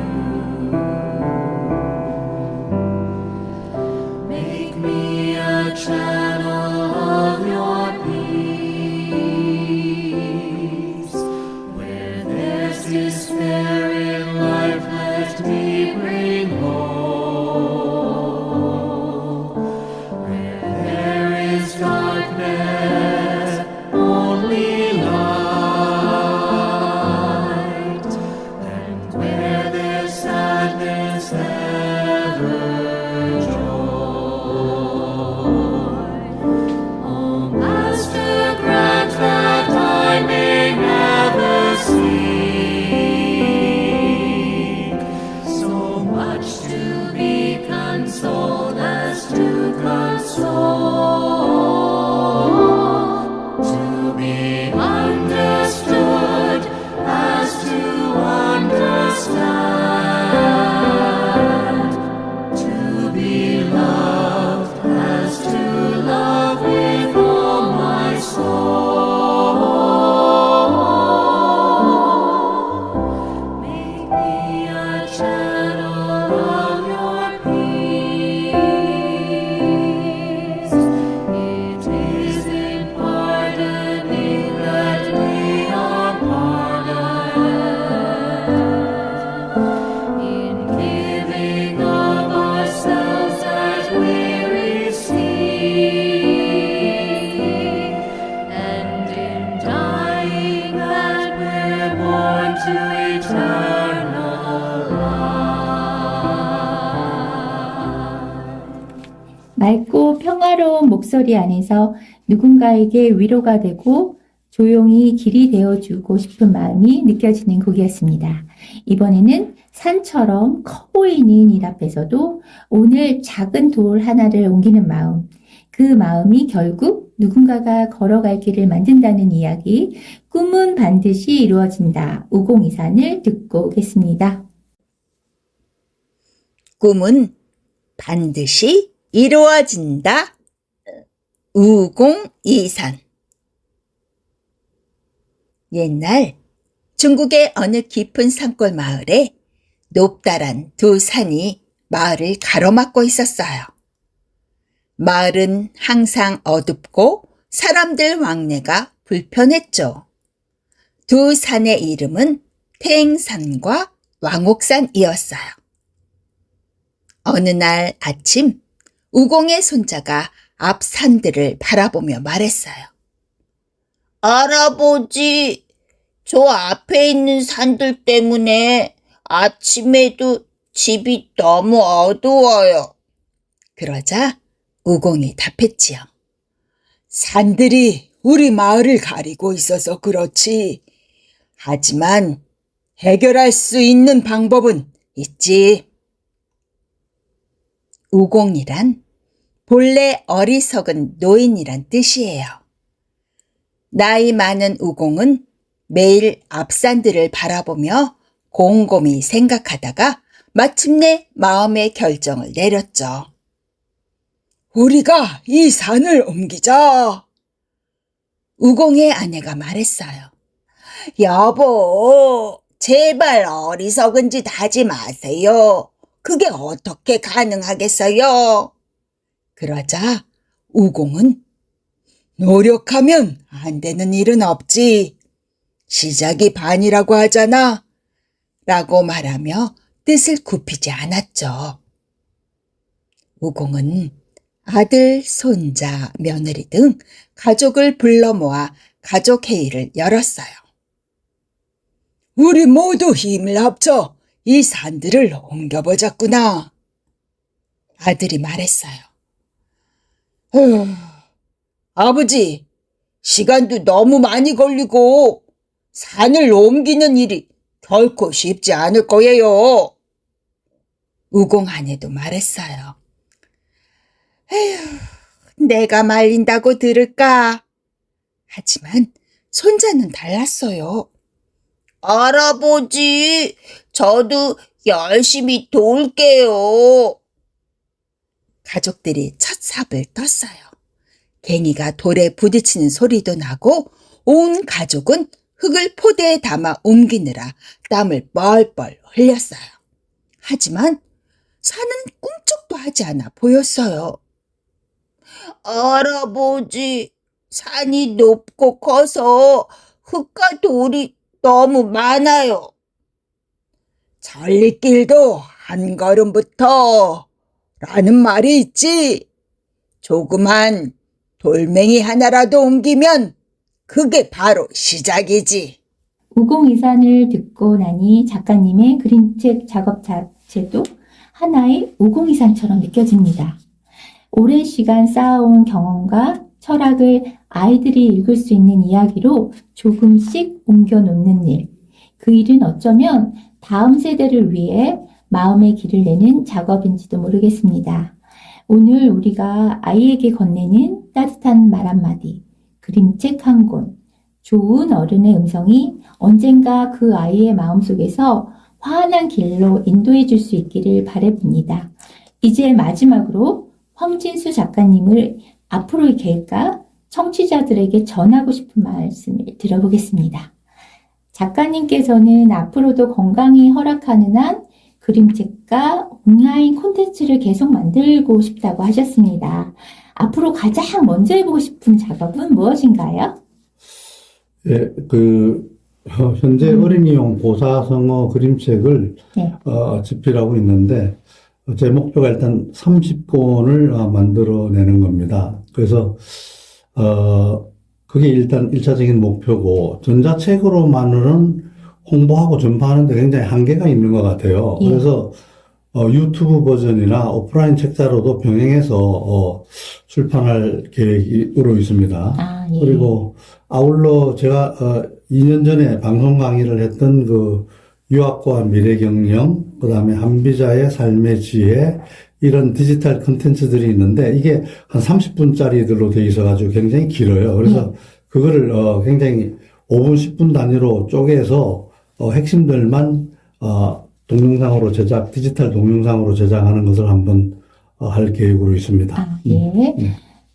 Speaker 5: Make unto eternal life.
Speaker 1: 맑고 평화로운 목소리 안에서 누군가에게 위로가 되고 조용히 길이 되어주고 싶은 마음이 느껴지는 곡이었습니다. 이번에는 산처럼 커 보이는 일 앞에서도 오늘 작은 돌 하나를 옮기는 마음, 그 마음이 결국 누군가가 걸어갈 길을 만든다는 이야기, 꿈은 반드시 이루어진다. 우공이산을 듣고 오겠습니다.
Speaker 3: 꿈은 반드시 이루어진다. 우공이산. 옛날 중국의 어느 깊은 산골 마을에 높다란 두 산이 마을을 가로막고 있었어요. 마을은 항상 어둡고 사람들 왕래가 불편했죠. 두 산의 이름은 태행산과 왕옥산이었어요. 어느 날 아침 우공의 손자가 앞 산들을 바라보며 말했어요. 할아버지, 저 앞에 있는 산들 때문에 아침에도 집이 너무 어두워요. 그러자 우공이 답했지요. 산들이 우리 마을을 가리고 있어서 그렇지. 하지만 해결할 수 있는 방법은 있지. 우공이란 본래 어리석은 노인이란 뜻이에요. 나이 많은 우공은 매일 앞산들을 바라보며 곰곰이 생각하다가 마침내 마음의 결정을 내렸죠. 우리가 이 산을 옮기자. 우공의 아내가 말했어요. 여보, 제발 어리석은 짓 하지 마세요. 그게 어떻게 가능하겠어요? 그러자 우공은 노력하면 안 되는 일은 없지. 시작이 반이라고 하잖아. 라고 말하며 뜻을 굽히지 않았죠. 우공은 아들, 손자, 며느리 등 가족을 불러 모아 가족회의를 열었어요. 우리 모두 힘을 합쳐 이 산들을 옮겨보자꾸나. 아들이 말했어요. 아버지, 시간도 너무 많이 걸리고 산을 옮기는 일이 결코 쉽지 않을 거예요. 우공 아내도 말했어요. 에휴, 내가 말린다고 들을까? 하지만 손자는 달랐어요. 할아버지, 저도 열심히 도울게요. 가족들이 첫 삽을 떴어요. 갱이가 돌에 부딪히는 소리도 나고 온 가족은 흙을 포대에 담아 옮기느라 땀을 뻘뻘 흘렸어요. 하지만 산은 꿈쩍도 하지 않아 보였어요. 할아버지, 산이 높고 커서 흙과 돌이 너무 많아요. 전리길도 한 걸음부터 라는 말이 있지. 조그만 돌멩이 하나라도 옮기면 그게 바로 시작이지.
Speaker 1: 우공이산을 듣고 나니 작가님의 그림책 작업 자체도 하나의 우공이산처럼 느껴집니다. 오랜 시간 쌓아온 경험과 철학을 아이들이 읽을 수 있는 이야기로 조금씩 옮겨놓는 일. 그 일은 어쩌면 다음 세대를 위해 마음의 길을 내는 작업인지도 모르겠습니다. 오늘 우리가 아이에게 건네는 따뜻한 말 한마디, 그림책 한 권, 좋은 어른의 음성이 언젠가 그 아이의 마음속에서 환한 길로 인도해 줄 수 있기를 바라봅니다. 이제 마지막으로 황진수 작가님을 앞으로의 계획과 청취자들에게 전하고 싶은 말씀을 들어보겠습니다. 작가님께서는 앞으로도 건강이 허락하는 한 그림책과 온라인 콘텐츠를 계속 만들고 싶다고 하셨습니다. 앞으로 가장 먼저 해보고 싶은 작업은 무엇인가요?
Speaker 4: 예, 현재 어린이용 고사성어 그림책을
Speaker 1: 네.
Speaker 4: 집필하고 있는데, 제 목표가 일단 30권을 만들어내는 겁니다. 그래서, 그게 일단 1차적인 목표고, 전자책으로만은 홍보하고 전파하는데 굉장히 한계가 있는 것 같아요.
Speaker 1: 예.
Speaker 4: 그래서 유튜브 버전이나 오프라인 책자로도 병행해서 출판할 계획으로 있습니다.
Speaker 1: 아, 예.
Speaker 4: 그리고 아울러 제가 2년 전에 방송 강의를 했던 그 유학과 미래경영, 그 다음에 한비자의 삶의 지혜, 이런 디지털 컨텐츠들이 있는데 이게 한 30분짜리들로 돼 있어가지고 굉장히 길어요. 그래서 그거를 굉장히 5분, 10분 단위로 쪼개서 핵심들만 동영상으로 디지털 동영상으로 제작하는 것을 한번 할 계획으로 있습니다.
Speaker 1: 아, 예.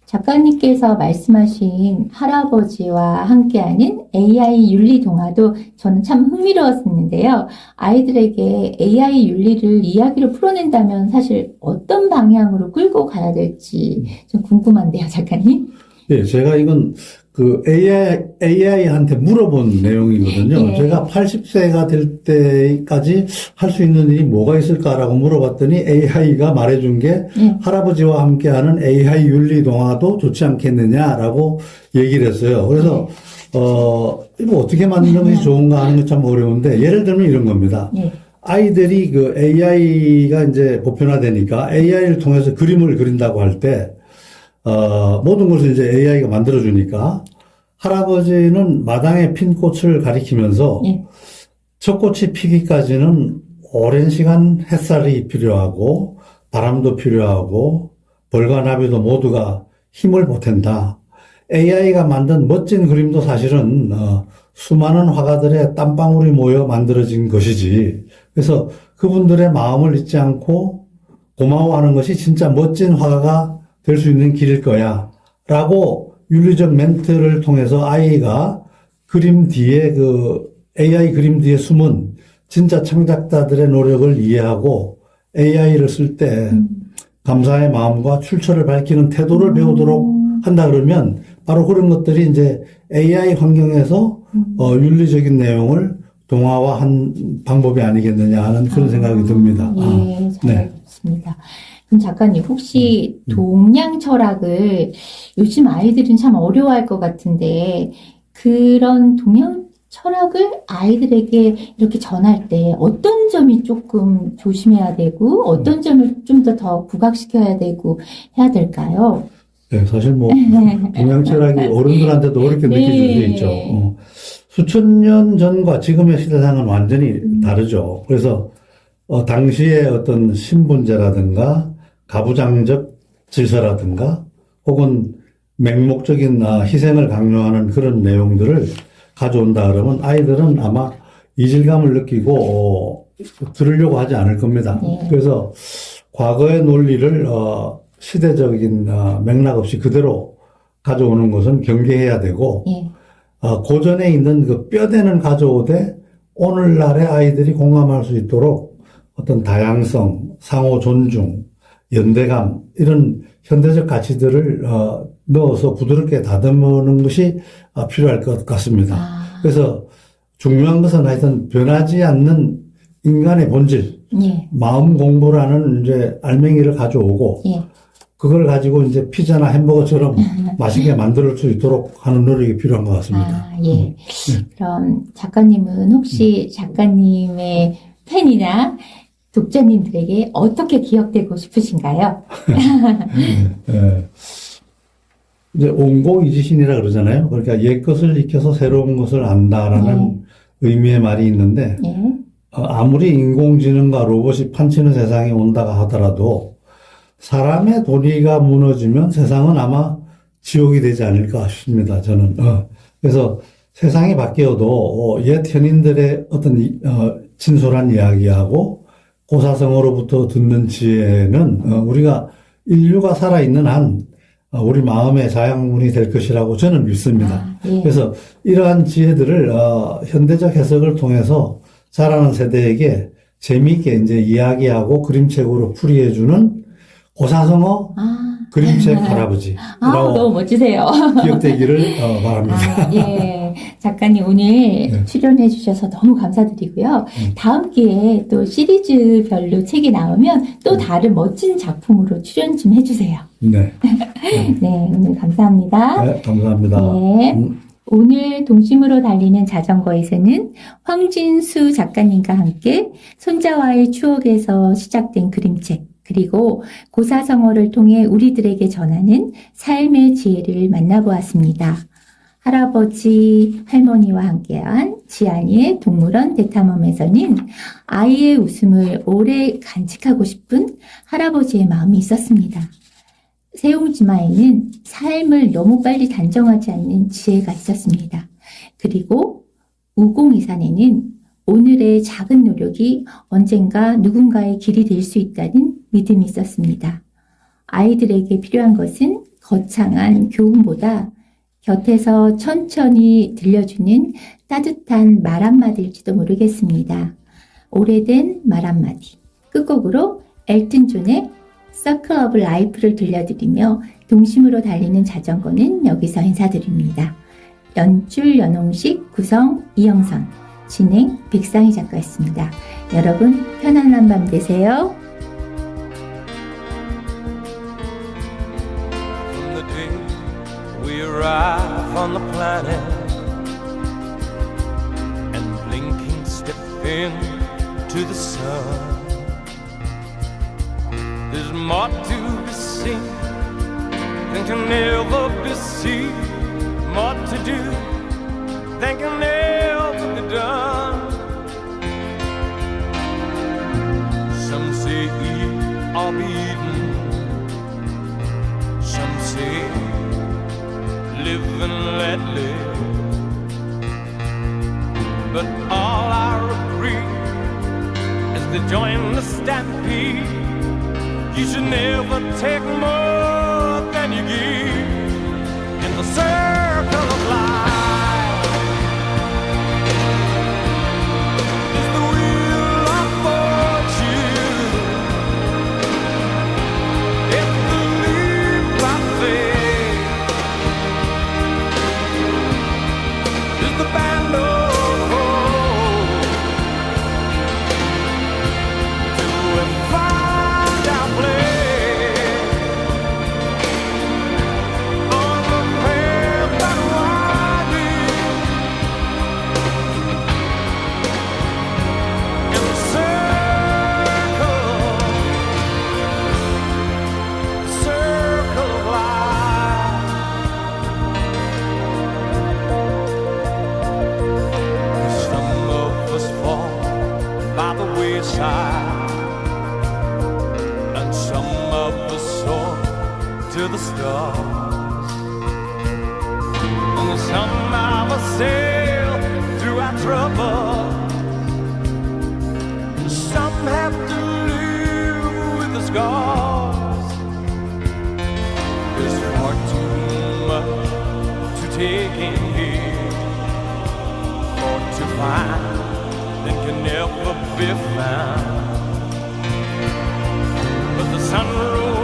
Speaker 1: 작가님께서 말씀하신 할아버지와 함께하는 AI 윤리 동화도 저는 참 흥미로웠었는데요. 아이들에게 AI 윤리를 이야기로 풀어낸다면 사실 어떤 방향으로 끌고 가야 될지 좀 궁금한데요, 작가님.
Speaker 4: 예, 제가 이건 그 AI한테 물어본 내용이거든요.
Speaker 1: 예.
Speaker 4: 제가 80세가 될 때까지 할 수 있는 일이 뭐가 있을까라고 물어봤더니 AI가 말해준 게
Speaker 1: 예.
Speaker 4: 할아버지와 함께하는 AI 윤리 동화도 좋지 않겠느냐라고 얘기를 했어요. 그래서 이거 어떻게 만드는 것이 좋은가 하는 게 참 어려운데 예를 들면 이런 겁니다.
Speaker 1: 예.
Speaker 4: 아이들이 그 AI가 이제 보편화되니까 AI를 통해서 그림을 그린다고 할 때 모든 것을 이제 AI가 만들어주니까 할아버지는 마당에 핀 꽃을 가리키면서
Speaker 1: 예.
Speaker 4: 첫 꽃이 피기까지는 오랜 시간 햇살이 필요하고 바람도 필요하고 벌과 나비도 모두가 힘을 보탠다. AI가 만든 멋진 그림도 사실은 수많은 화가들의 땀방울이 모여 만들어진 것이지. 그래서 그분들의 마음을 잊지 않고 고마워하는 것이 진짜 멋진 화가가 될 수 있는 길일 거야. 라고 윤리적 멘트를 통해서 아이가 그림 뒤에 AI 그림 뒤에 숨은 진짜 창작자들의 노력을 이해하고 AI를 쓸 때 감사의 마음과 출처를 밝히는 태도를 배우도록 한다 그러면 바로 그런 것들이 이제 AI 환경에서 윤리적인 내용을 동화화한 방법이 아니겠느냐 하는 그런 생각이 듭니다.
Speaker 1: 예, 잘
Speaker 4: 네.
Speaker 1: 알겠습니다. 그럼 작가님 혹시 동양 철학을 요즘 아이들은 참 어려워할 것 같은데 그런 동양 철학을 아이들에게 이렇게 전할 때 어떤 점이 조금 조심해야 되고 어떤 점을 좀 더 부각시켜야 되고 해야 될까요?
Speaker 4: 네, 사실 뭐 동양 철학이 어른들한테도 어렵게
Speaker 1: 네.
Speaker 4: 느껴질 수 있죠. 수천 년 전과 지금의 시대상은 완전히 다르죠. 그래서 당시의 어떤 신분제라든가 가부장적 질서라든가 혹은 맹목적인 희생을 강요하는 그런 내용들을 가져온다 그러면 아이들은 아마 이질감을 느끼고 들으려고 하지 않을 겁니다.
Speaker 1: 네.
Speaker 4: 그래서 과거의 논리를 시대적인 맥락 없이 그대로 가져오는 것은 경계해야 되고
Speaker 1: 예.
Speaker 4: 고전에 있는 그 뼈대는 가져오되 오늘날의 아이들이 공감할 수 있도록 어떤 다양성, 상호 존중, 연대감 이런 현대적 가치들을 넣어서 부드럽게 다듬는 것이 필요할 것 같습니다. 그래서 중요한 것은 하여튼 변하지 않는 인간의 본질,
Speaker 1: 예.
Speaker 4: 마음 공부라는 이제 알맹이를 가져오고
Speaker 1: 예.
Speaker 4: 그걸 가지고 이제 피자나 햄버거처럼 맛있게 만들 수 있도록 하는 노력이 필요한 것 같습니다.
Speaker 1: 아, 예. 그럼 작가님은 혹시 작가님의 팬이나 독자님들에게 어떻게 기억되고 싶으신가요?
Speaker 4: 예. 이제 온고이지신이라 그러잖아요. 그러니까 옛 것을 익혀서 새로운 것을 안다라는 의미의 말이 있는데
Speaker 1: 예.
Speaker 4: 아무리 인공지능과 로봇이 판치는 세상이 온다가 하더라도 사람의 도리가 무너지면 세상은 아마 지옥이 되지 않을까 싶습니다. 저는. 그래서 세상이 바뀌어도 옛 현인들의 어떤 진솔한 이야기하고 고사성어로부터 듣는 지혜는 우리가 인류가 살아있는 한 우리 마음의 자양분이 될 것이라고 저는 믿습니다.
Speaker 1: 아, 예.
Speaker 4: 그래서 이러한 지혜들을 현대적 해석을 통해서 자라는 세대에게 재미있게 이제 이야기하고 그림책으로 풀이해주는 고사성어 그림책 할아버지라고
Speaker 1: 너무 멋지세요.
Speaker 4: 기억되기를 바랍니다.
Speaker 1: 예. 작가님 오늘 출연해 주셔서 너무 감사드리고요. 다음 기회에 또 시리즈별로 책이 나오면 또 다른 멋진 작품으로 출연 좀 해주세요.
Speaker 4: 네.
Speaker 1: 네, 오늘 감사합니다.
Speaker 4: 네, 감사합니다.
Speaker 1: 네. 오늘 동심으로 달리는 자전거에서는 황진수 작가님과 함께 손자와의 추억에서 시작된 그림책, 그리고 고사성어를 통해 우리들에게 전하는 삶의 지혜를 만나보았습니다. 할아버지, 할머니와 함께한 지안이의 동물원 대탐험에서는 아이의 웃음을 오래 간직하고 싶은 할아버지의 마음이 있었습니다. 세옹지마에는 삶을 너무 빨리 단정하지 않는 지혜가 있었습니다. 그리고 우공이산에는 오늘의 작은 노력이 언젠가 누군가의 길이 될 수 있다는 믿음이 있었습니다. 아이들에게 필요한 것은 거창한 교훈보다 곁에서 천천히 들려주는 따뜻한 말 한마디일지도 모르겠습니다. 오래된 말 한마디. 끝곡으로 엘튼 존의 Circle of Life를 들려드리며 동심으로 달리는 자전거는 여기서 인사드립니다. 연출 연홍식, 구성 이영선, 진행 백상희 작가였습니다. 여러분 편안한 밤 되세요.
Speaker 2: From the day we arrive on the planet and blinking step into the sun, there's more to be seen than can ever be seen, more to do than can ever be done. Some say eat or be eaten, some say live and let live, but all I agree is to join the stampede. You should never take more than you give in the circle of life. It's the wheel of fortune, it's the leap of faith, it's the band of hope. Do we find our place on the path that winding in the circle of life. Some of us fall by the wayside, and some of us soar to the stars, and some of us sail through our trouble. Some have to live with the scars. There's far too much to take in here, or to find that can never be found. But the sun rose